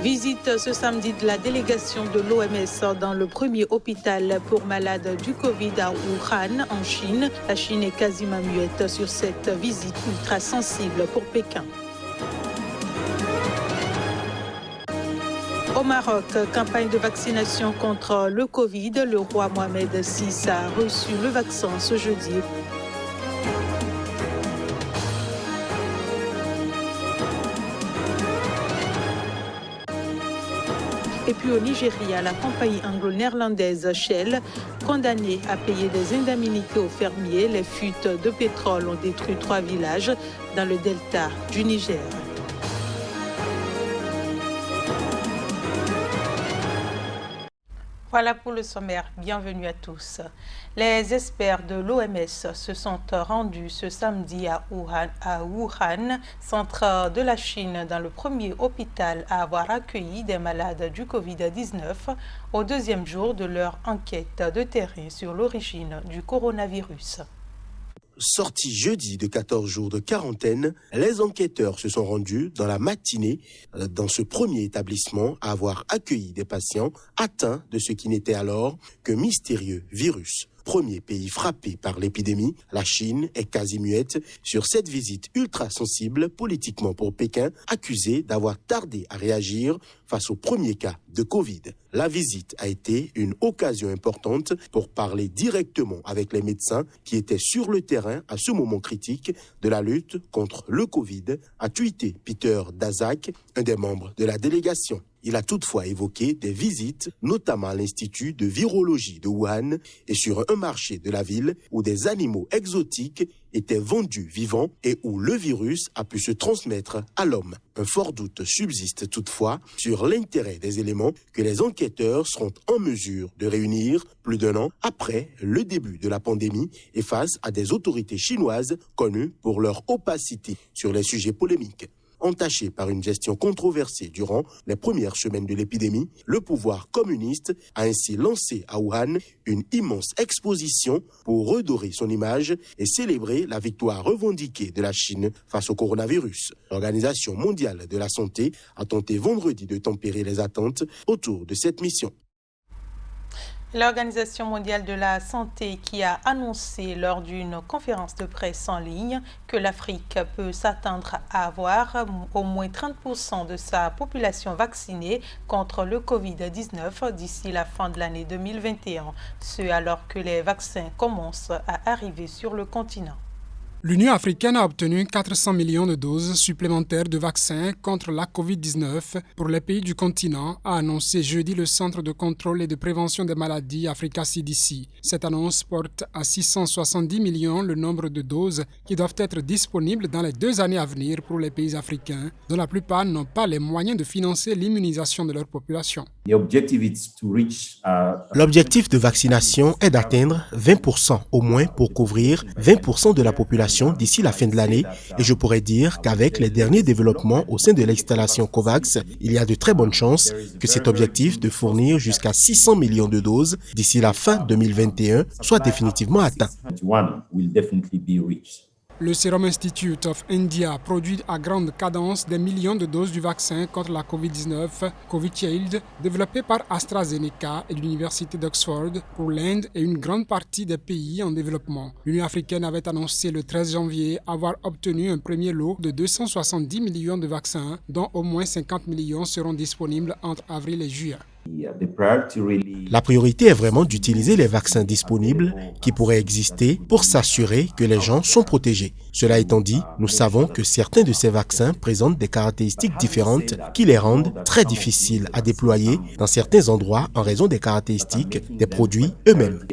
Visite ce samedi de la délégation de l'OMS dans le premier hôpital pour malades du Covid à Wuhan, en Chine. La Chine est quasiment muette sur cette visite ultra sensible pour Pékin. Au Maroc, campagne de vaccination contre le Covid. Le roi Mohamed VI a reçu le vaccin ce jeudi. Et puis au Nigeria, la compagnie anglo-néerlandaise Shell, condamnée à payer des indemnités aux fermiers. Les fuites de pétrole ont détruit 3 villages dans le delta du Niger. Voilà pour le sommaire. Bienvenue à tous. Les experts de l'OMS se sont rendus ce samedi à Wuhan, centre de la Chine, dans le premier hôpital à avoir accueilli des malades du Covid-19 au deuxième jour de leur enquête de terrain sur l'origine du coronavirus. Sortis jeudi de 14 jours de quarantaine, les enquêteurs se sont rendus dans la matinée dans ce premier établissement à avoir accueilli des patients atteints de ce qui n'était alors que mystérieux virus. Premier pays frappé par l'épidémie, la Chine est quasi muette sur cette visite ultra sensible politiquement pour Pékin, accusée d'avoir tardé à réagir face au premier cas de Covid. La visite a été une occasion importante pour parler directement avec les médecins qui étaient sur le terrain à ce moment critique de la lutte contre le Covid, a tweeté Peter Daszak, un des membres de la délégation. Il a toutefois évoqué des visites, notamment à l'Institut de virologie de Wuhan et sur un marché de la ville où des animaux exotiques étaient vendus vivants et où le virus a pu se transmettre à l'homme. Un fort doute subsiste toutefois sur l'intérêt des éléments que les enquêteurs seront en mesure de réunir plus d'un an après le début de la pandémie et face à des autorités chinoises connues pour leur opacité sur les sujets polémiques. Entaché par une gestion controversée durant les premières semaines de l'épidémie, le pouvoir communiste a ainsi lancé à Wuhan une immense exposition pour redorer son image et célébrer la victoire revendiquée de la Chine face au coronavirus. L'Organisation mondiale de la santé a tenté vendredi de tempérer les attentes autour de cette mission. L'Organisation mondiale de la santé qui a annoncé lors d'une conférence de presse en ligne que l'Afrique peut s'attendre à avoir au moins 30% de sa population vaccinée contre le Covid-19 d'ici la fin de l'année 2021, ce alors que les vaccins commencent à arriver sur le continent. L'Union africaine a obtenu 400 millions de doses supplémentaires de vaccins contre la COVID-19 pour les pays du continent, a annoncé jeudi le Centre de contrôle et de prévention des maladies Africa CDC. Cette annonce porte à 670 millions le nombre de doses qui doivent être disponibles dans les 2 années à venir pour les pays africains, dont la plupart n'ont pas les moyens de financer l'immunisation de leur population. L'objectif de vaccination est d'atteindre 20% au moins pour couvrir 20% de la population d'ici la fin de l'année et je pourrais dire qu'avec les derniers développements au sein de l'installation COVAX, il y a de très bonnes chances que cet objectif de fournir jusqu'à 600 millions de doses d'ici la fin 2021 soit définitivement atteint. Le Serum Institute of India produit à grande cadence des millions de doses du vaccin contre la COVID-19, Covishield, développé par AstraZeneca et l'Université d'Oxford pour l'Inde et une grande partie des pays en développement. L'Union africaine avait annoncé le 13 janvier avoir obtenu un premier lot de 270 millions de vaccins, dont au moins 50 millions seront disponibles entre avril et juillet. La priorité est vraiment d'utiliser les vaccins disponibles qui pourraient exister pour s'assurer que les gens sont protégés. Cela étant dit, nous savons que certains de ces vaccins présentent des caractéristiques différentes qui les rendent très difficiles à déployer dans certains endroits en raison des caractéristiques des produits eux-mêmes.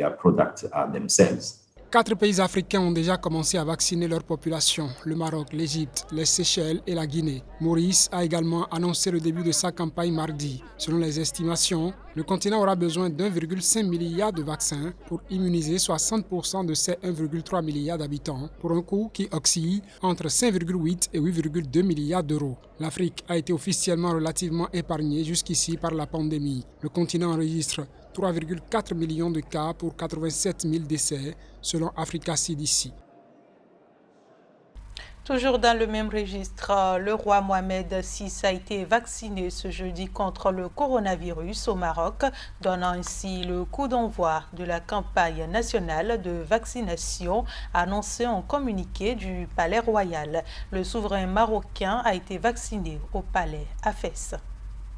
4 pays africains ont déjà commencé à vacciner leur population, le Maroc, l'Égypte, les Seychelles et la Guinée. Maurice a également annoncé le début de sa campagne mardi. Selon les estimations, le continent aura besoin d'1,5 milliard de vaccins pour immuniser 60% de ses 1,3 milliard d'habitants, pour un coût qui oscille entre 5,8 et 8,2 milliards d'euros. L'Afrique a été officiellement relativement épargnée jusqu'ici par la pandémie. Le continent enregistre 3,4 millions de cas pour 87 000 décès, selon Africa CDC. Toujours dans le même registre, le roi Mohamed VI a été vacciné ce jeudi contre le coronavirus au Maroc, donnant ainsi le coup d'envoi de la campagne nationale de vaccination annoncée en communiqué du Palais Royal. Le souverain marocain a été vacciné au Palais à Fès.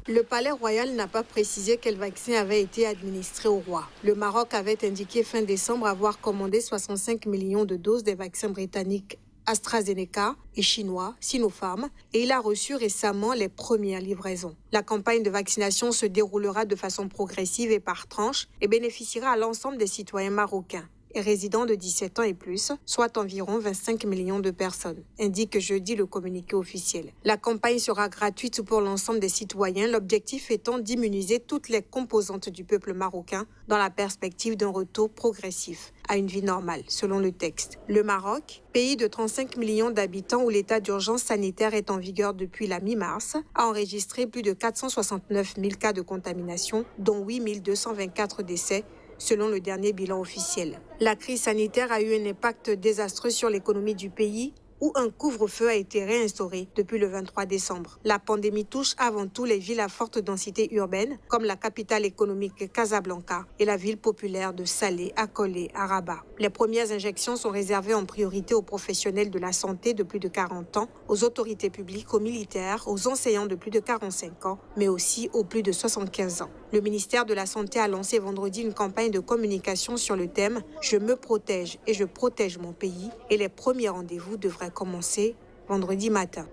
Le Palais Royal n'a pas précisé quel vaccin avait été administré au roi. Le Maroc avait indiqué fin décembre avoir commandé 65 millions de doses des vaccins britanniques AstraZeneca et chinois Sinopharm, et il a reçu récemment les premières livraisons. La campagne de vaccination se déroulera de façon progressive et par tranche et bénéficiera à l'ensemble des citoyens marocains et résidents de 17 ans et plus, soit environ 25 millions de personnes, indique jeudi le communiqué officiel. La campagne sera gratuite pour l'ensemble des citoyens, l'objectif étant d'immuniser toutes les composantes du peuple marocain dans la perspective d'un retour progressif à une vie normale, selon le texte. Le Maroc, pays de 35 millions d'habitants où l'état d'urgence sanitaire est en vigueur depuis la mi-mars, a enregistré plus de 469 000 cas de contamination, dont 8 224 décès, selon le dernier bilan officiel. La crise sanitaire a eu un impact désastreux sur l'économie du pays, où un couvre-feu a été réinstauré depuis le 23 décembre. La pandémie touche avant tout les villes à forte densité urbaine, comme la capitale économique Casablanca et la ville populaire de Salé, accolée à Rabat. Les premières injections sont réservées en priorité aux professionnels de la santé de plus de 40 ans, aux autorités publiques, aux militaires, aux enseignants de plus de 45 ans, mais aussi aux plus de 75 ans. Le ministère de la Santé a lancé vendredi une campagne de communication sur le thème « Je me protège et je protège mon pays » et les premiers rendez-vous devraient commencer vendredi matin.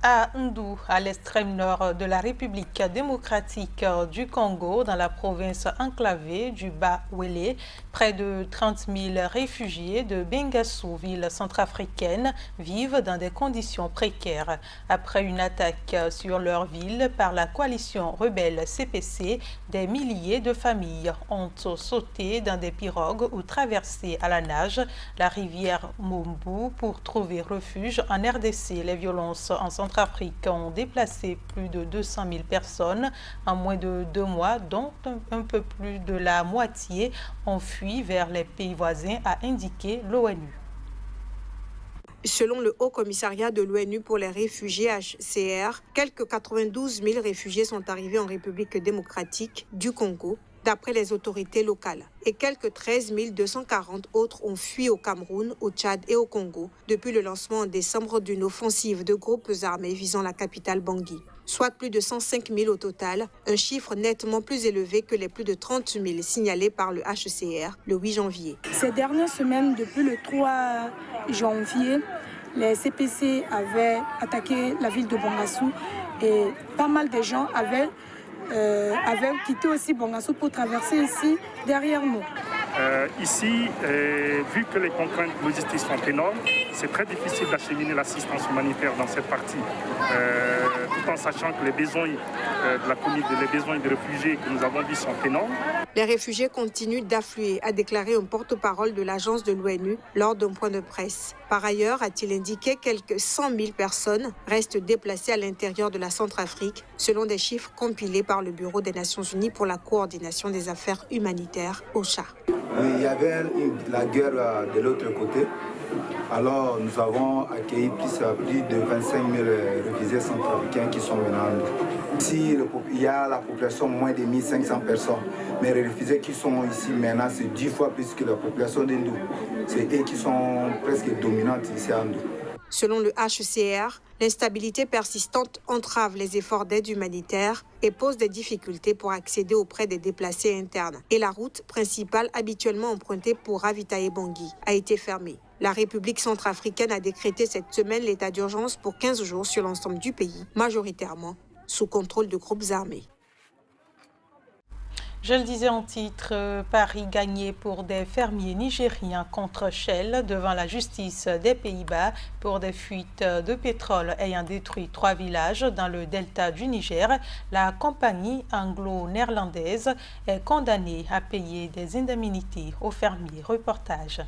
À Ndou, à l'extrême nord de la République démocratique du Congo, dans la province enclavée du Bas-Ouélé, près de 30 000 réfugiés de Bengassou, ville centrafricaine, vivent dans des conditions précaires. Après une attaque sur leur ville par la coalition rebelle CPC, des milliers de familles ont sauté dans des pirogues ou traversé à la nage la rivière Mombu pour trouver refuge en RDC. Les violences en Centrafrique ont déplacé plus de 200 000 personnes en moins de 2 mois, dont un peu plus de la moitié ont fui vers les pays voisins, a indiqué l'ONU. Selon le Haut Commissariat de l'ONU pour les réfugiés HCR, quelques 92 000 réfugiés sont arrivés en République démocratique du Congo, d'après les autorités locales. Et quelques 13 240 autres ont fui au Cameroun, au Tchad et au Congo depuis le lancement en décembre d'une offensive de groupes armés visant la capitale Bangui. Soit plus de 105 000 au total, un chiffre nettement plus élevé que les plus de 30 000 signalés par le HCR le 8 janvier. Ces dernières semaines, depuis le 3 janvier, les CPC avaient attaqué la ville de Bangassou et pas mal de gens avaient quitté aussi Bangassou pour traverser ici derrière nous. Ici, vu que les contraintes logistiques sont énormes, c'est très difficile d'acheminer l'assistance humanitaire dans cette partie, tout en sachant que les besoins les besoins des réfugiés que nous avons vus sont énormes. Les réfugiés continuent d'affluer, a déclaré un porte-parole de l'agence de l'ONU lors d'un point de presse. Par ailleurs, a-t-il indiqué, quelques 100 000 personnes restent déplacées à l'intérieur de la Centrafrique, selon des chiffres compilés par le Bureau des Nations Unies pour la coordination des affaires humanitaires, OCHA. Oui, il y avait la guerre de l'autre côté. Alors nous avons accueilli plus de 25 000 réfugiés centrafricains qui sont venus. Ici, il y a la population moins de 1500 personnes. Mais les réfugiés qui sont ici maintenant, c'est 10 fois plus que la population d'Indou. C'est eux qui sont presque dominantes ici à Ndou. Selon le HCR, l'instabilité persistante entrave les efforts d'aide humanitaire et pose des difficultés pour accéder auprès des déplacés internes. Et la route principale habituellement empruntée pour ravitailler Bangui a été fermée. La République centrafricaine a décrété cette semaine l'état d'urgence pour 15 jours sur l'ensemble du pays, majoritairement sous contrôle de groupes armés. Je le disais en titre, Paris gagné pour des fermiers nigériens contre Shell devant la justice des Pays-Bas pour des fuites de pétrole ayant détruit 3 villages dans le delta du Niger. La compagnie anglo-néerlandaise est condamnée à payer des indemnités aux fermiers. Reportage.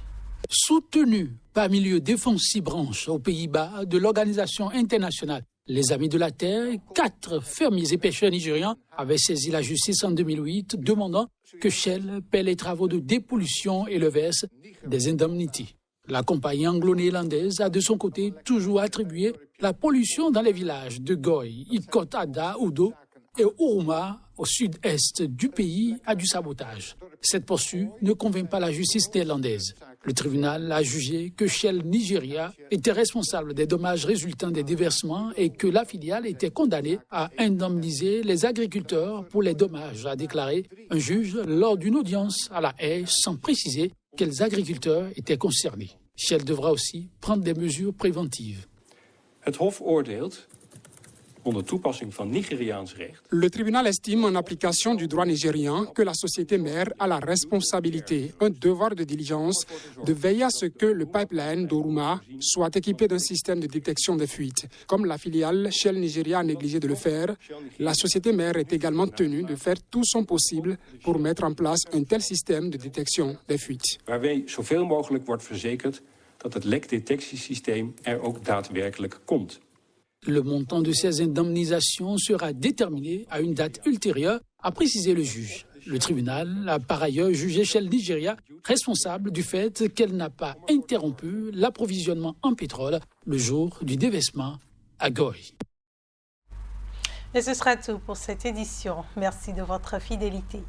Soutenu par milieu défensif branche aux Pays-Bas de l'organisation internationale Les Amis de la Terre, 4 fermiers et pêcheurs nigérians avaient saisi la justice en 2008 demandant que Shell paie les travaux de dépollution et le verse des indemnités. La compagnie anglo-néerlandaise a de son côté toujours attribué la pollution dans les villages de Goy, Ikot Ada, Udo et Uruma, au sud-est du pays, à du sabotage. Cette poursuite ne convainc pas la justice néerlandaise. Le tribunal a jugé que Shell Nigeria était responsable des dommages résultant des déversements et que la filiale était condamnée à indemniser les agriculteurs pour les dommages, a déclaré un juge lors d'une audience à La Haye, sans préciser quels agriculteurs étaient concernés. Shell devra aussi prendre des mesures préventives. Het Hof oordeelt, onder toepassing van Nigeriaans recht. Le tribunal estime, en application du droit nigérian, que la société mère a la responsabilité, un devoir de diligence, de veiller à ce que le pipeline d'Oruma soit équipé d'un système de détection des fuites. Comme la filiale Shell Nigeria a négligé de le faire, la société mère est également tenue de faire tout son possible pour mettre en place un tel système de détection des fuites. Waarbij zoveel mogelijk wordt verzekerd dat het lekdetectiesysteem er ook daadwerkelijk komt. Le montant de ces indemnisations sera déterminé à une date ultérieure, a précisé le juge. Le tribunal a par ailleurs jugé Shell Nigeria responsable du fait qu'elle n'a pas interrompu l'approvisionnement en pétrole le jour du déversement à Goy. Et ce sera tout pour cette édition. Merci de votre fidélité.